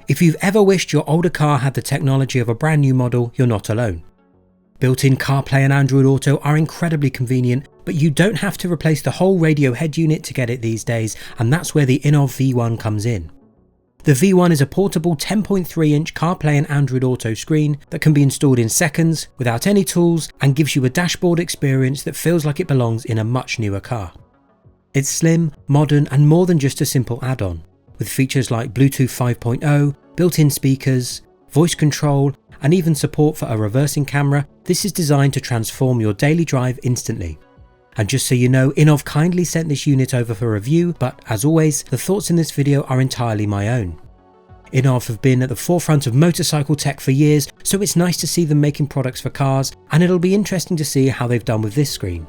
If you've ever wished your older car had the technology of a brand new model, you're not alone. Built-in CarPlay and Android Auto are incredibly convenient, but you don't have to replace the whole radio head unit to get it these days, and that's where the INNOVV V1 comes in. The V1 is a portable 10.3-inch CarPlay and Android Auto screen that can be installed in seconds without any tools and gives you a dashboard experience that feels like it belongs in a much newer car. It's slim, modern and more than just a simple add-on. With features like Bluetooth 5.0, built-in speakers, voice control and even support for a reversing camera, this is designed to transform your daily drive instantly. And just so you know, INNOVV kindly sent this unit over for review, but as always, the thoughts in this video are entirely my own. INNOVV have been at the forefront of motorcycle tech for years, so it's nice to see them making products for cars, and it'll be interesting to see how they've done with this screen.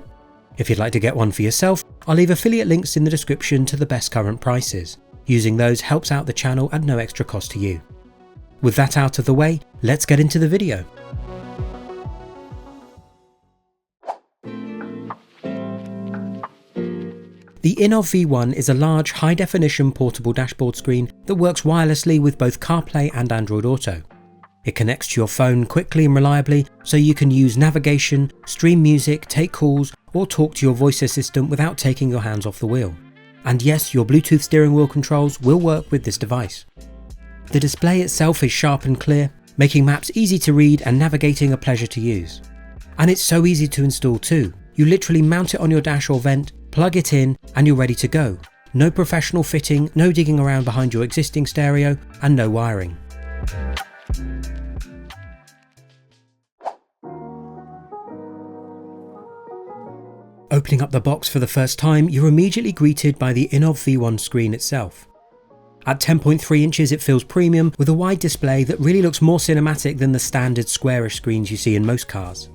If you'd like to get one for yourself, I'll leave affiliate links in the description to the best current prices. Using those helps out the channel at no extra cost to you. With that out of the way, let's get into the video. The INNOVV V1 is a large, high-definition portable dashboard screen that works wirelessly with both CarPlay and Android Auto. It connects to your phone quickly and reliably, so you can use navigation, stream music, take calls, or talk to your voice assistant without taking your hands off the wheel. And yes, your Bluetooth steering wheel controls will work with this device. The display itself is sharp and clear, making maps easy to read and navigating a pleasure to use. And it's so easy to install too. You literally mount it on your dash or vent, plug it in, and you're ready to go. No professional fitting, no digging around behind your existing stereo, and no wiring. Opening up the box for the first time, you're immediately greeted by the INNOVV V1 screen itself. At 10.3 inches it feels premium, with a wide display that really looks more cinematic than the standard squarish screens you see in most cars.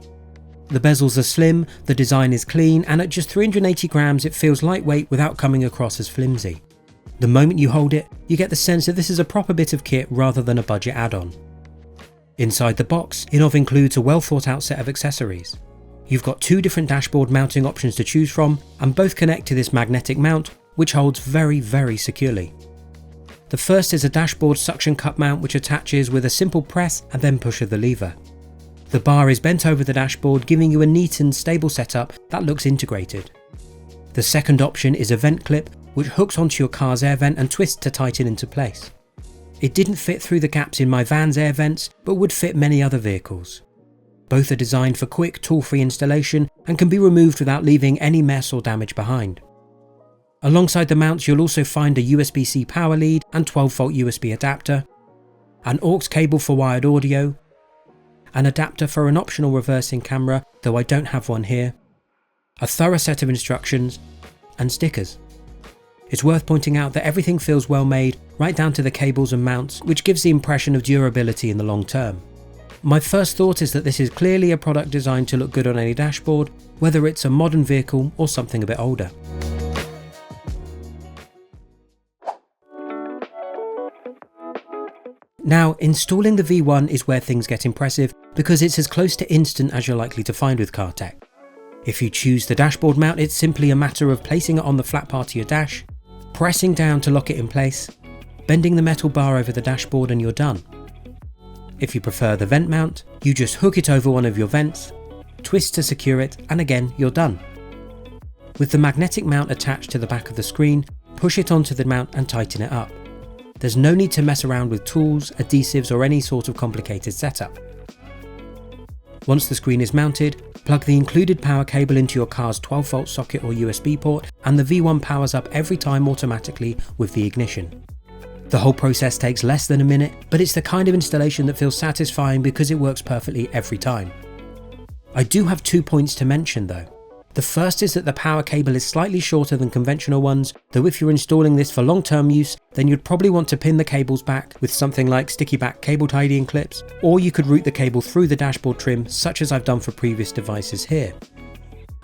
The bezels are slim, the design is clean, and at just 380 grams it feels lightweight without coming across as flimsy. The moment you hold it, you get the sense that this is a proper bit of kit rather than a budget add-on. Inside the box, INNOVV includes a well thought out set of accessories. You've got two different dashboard mounting options to choose from, and both connect to this magnetic mount, which holds very securely. The first is a dashboard suction cup mount which attaches with a simple press and then push of the lever. The bar is bent over the dashboard, giving you a neat and stable setup that looks integrated. The second option is a vent clip which hooks onto your car's air vent and twists to tighten into place. It didn't fit through the gaps in my van's air vents, but would fit many other vehicles. Both are designed for quick tool-free installation and can be removed without leaving any mess or damage behind. Alongside the mounts you'll also find a USB-C power lead and 12-volt USB adapter, an aux cable for wired audio, an adapter for an optional reversing camera, though I don't have one here, a thorough set of instructions, and stickers. It's worth pointing out that everything feels well made, right down to the cables and mounts, which gives the impression of durability in the long term. My first thought is that this is clearly a product designed to look good on any dashboard, whether it's a modern vehicle or something a bit older. Now, installing the V1 is where things get impressive because it's as close to instant as you're likely to find with car tech. If you choose the dashboard mount, it's simply a matter of placing it on the flat part of your dash, pressing down to lock it in place, bending the metal bar over the dashboard and you're done. If you prefer the vent mount, you just hook it over one of your vents, twist to secure it, and again you're done. With the magnetic mount attached to the back of the screen, push it onto the mount and tighten it up. There's no need to mess around with tools, adhesives or any sort of complicated setup. Once the screen is mounted, plug the included power cable into your car's 12-volt socket or USB port and the V1 powers up every time automatically with the ignition. The whole process takes less than a minute, but it's the kind of installation that feels satisfying because it works perfectly every time. I do have 2 points to mention though. The first is that the power cable is slightly shorter than conventional ones, though if you're installing this for long-term use, then you'd probably want to pin the cables back with something like sticky back cable tidying clips, or you could route the cable through the dashboard trim such as I've done for previous devices here.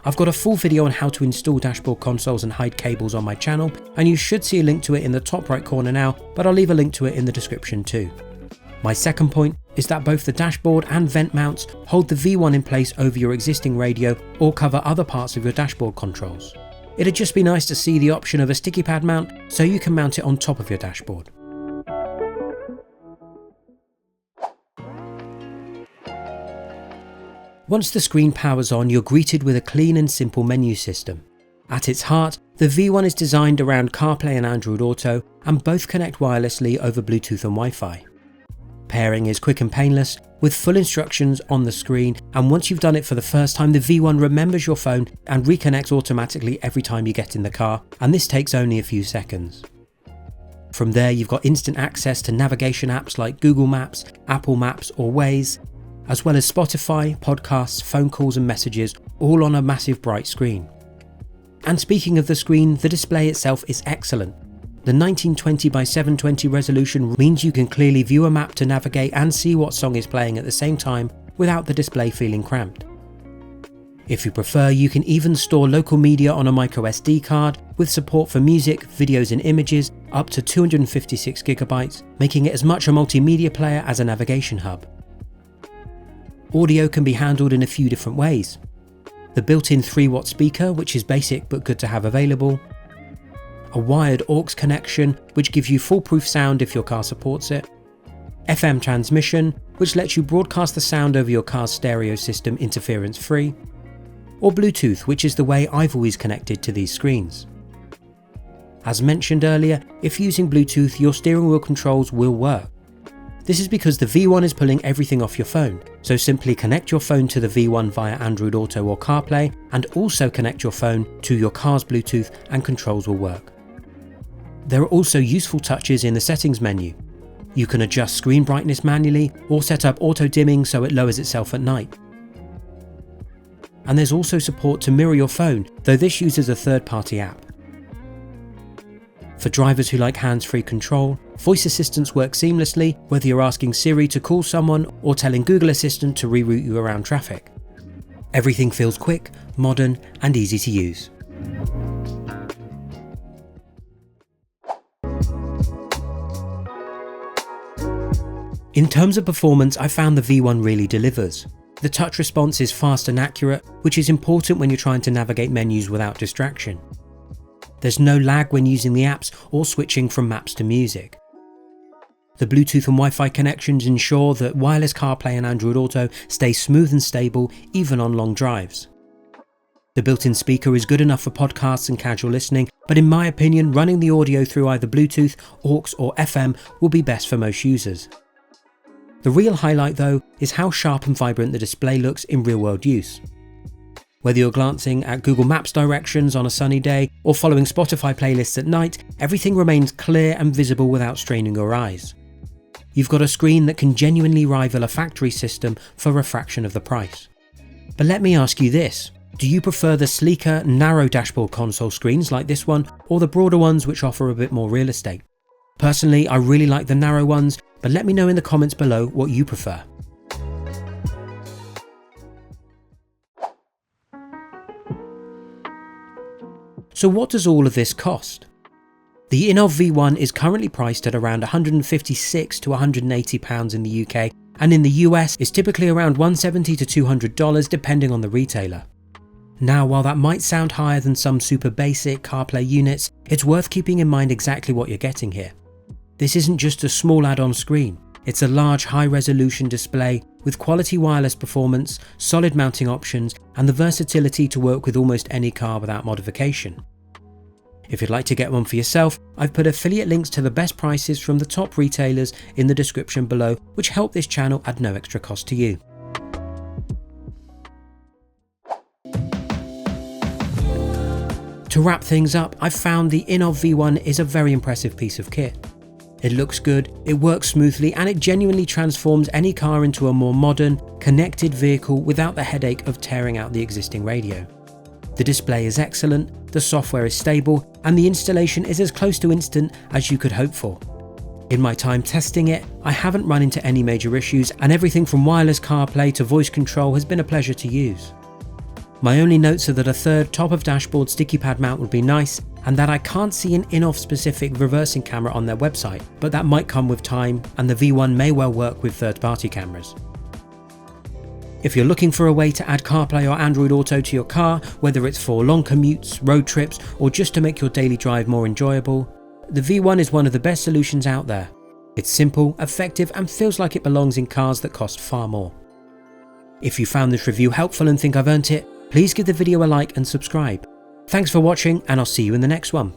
I've got a full video on how to install dashboard consoles and hide cables on my channel, and you should see a link to it in the top right corner now, but I'll leave a link to it in the description too. My second point is that both the dashboard and vent mounts hold the V1 in place over your existing radio or cover other parts of your dashboard controls. It'd just be nice to see the option of a sticky pad mount so you can mount it on top of your dashboard. Once the screen powers on, you're greeted with a clean and simple menu system. At its heart, the V1 is designed around CarPlay and Android Auto, and both connect wirelessly over Bluetooth and Wi-Fi. Pairing is quick and painless, with full instructions on the screen, and once you've done it for the first time, the V1 remembers your phone and reconnects automatically every time you get in the car, and this takes only a few seconds. From there, you've got instant access to navigation apps like Google Maps, Apple Maps or Waze, as well as Spotify, podcasts, phone calls and messages, all on a massive bright screen. And speaking of the screen, the display itself is excellent. The 1920 by 720 resolution means you can clearly view a map to navigate and see what song is playing at the same time without the display feeling cramped. If you prefer, you can even store local media on a microSD card with support for music, videos and images up to 256GB, making it as much a multimedia player as a navigation hub. Audio can be handled in a few different ways. The built-in 3-watt speaker, which is basic but good to have available. A wired aux connection, which gives you foolproof sound if your car supports it. FM transmission, which lets you broadcast the sound over your car's stereo system interference-free. Or Bluetooth, which is the way I've always connected to these screens. As mentioned earlier, if using Bluetooth, your steering wheel controls will work. This is because the V1 is pulling everything off your phone, so simply connect your phone to the V1 via Android Auto or CarPlay, and also connect your phone to your car's Bluetooth and controls will work. There are also useful touches in the settings menu. You can adjust screen brightness manually or set up auto dimming so it lowers itself at night. And there's also support to mirror your phone, though this uses a third-party app. For drivers who like hands-free control, voice assistants work seamlessly, whether you're asking Siri to call someone or telling Google Assistant to reroute you around traffic. Everything feels quick, modern and easy to use. In terms of performance, I found the V1 really delivers. The touch response is fast and accurate, which is important when you're trying to navigate menus without distraction. There's no lag when using the apps or switching from maps to music. The Bluetooth and Wi-Fi connections ensure that wireless CarPlay and Android Auto stay smooth and stable even on long drives. The built-in speaker is good enough for podcasts and casual listening, but in my opinion, running the audio through either Bluetooth, aux or FM will be best for most users. The real highlight though is how sharp and vibrant the display looks in real-world use. Whether you're glancing at Google Maps directions on a sunny day or following Spotify playlists at night, everything remains clear and visible without straining your eyes. You've got a screen that can genuinely rival a factory system for a fraction of the price. But let me ask you this, do you prefer the sleeker, narrow dashboard console screens like this one, or the broader ones which offer a bit more real estate? Personally, I really like the narrow ones, but let me know in the comments below what you prefer. So what does all of this cost? The INNOVV V1 is currently priced at around £156 to £180 in the UK, and in the US is typically around $170 to $200 depending on the retailer. Now, while that might sound higher than some super basic CarPlay units, it's worth keeping in mind exactly what you're getting here. This isn't just a small add-on screen, it's a large high-resolution display with quality wireless performance, solid mounting options, and the versatility to work with almost any car without modification. If you'd like to get one for yourself, I've put affiliate links to the best prices from the top retailers in the description below, which help this channel at no extra cost to you. To wrap things up, I've found the INNOVV V1 is a very impressive piece of kit. It looks good, it works smoothly, and it genuinely transforms any car into a more modern, connected vehicle without the headache of tearing out the existing radio. The display is excellent, the software is stable, and the installation is as close to instant as you could hope for. In my time testing it, I haven't run into any major issues, and everything from wireless CarPlay to voice control has been a pleasure to use. My only notes are that a third top of dashboard sticky pad mount would be nice, and that I can't see an INNOVV specific reversing camera on their website, but that might come with time, and the V1 may well work with third-party cameras. If you're looking for a way to add CarPlay or Android Auto to your car, whether it's for long commutes, road trips, or just to make your daily drive more enjoyable, the V1 is one of the best solutions out there. It's simple, effective, and feels like it belongs in cars that cost far more. If you found this review helpful and think I've earned it, please give the video a like and subscribe. Thanks for watching, and I'll see you in the next one.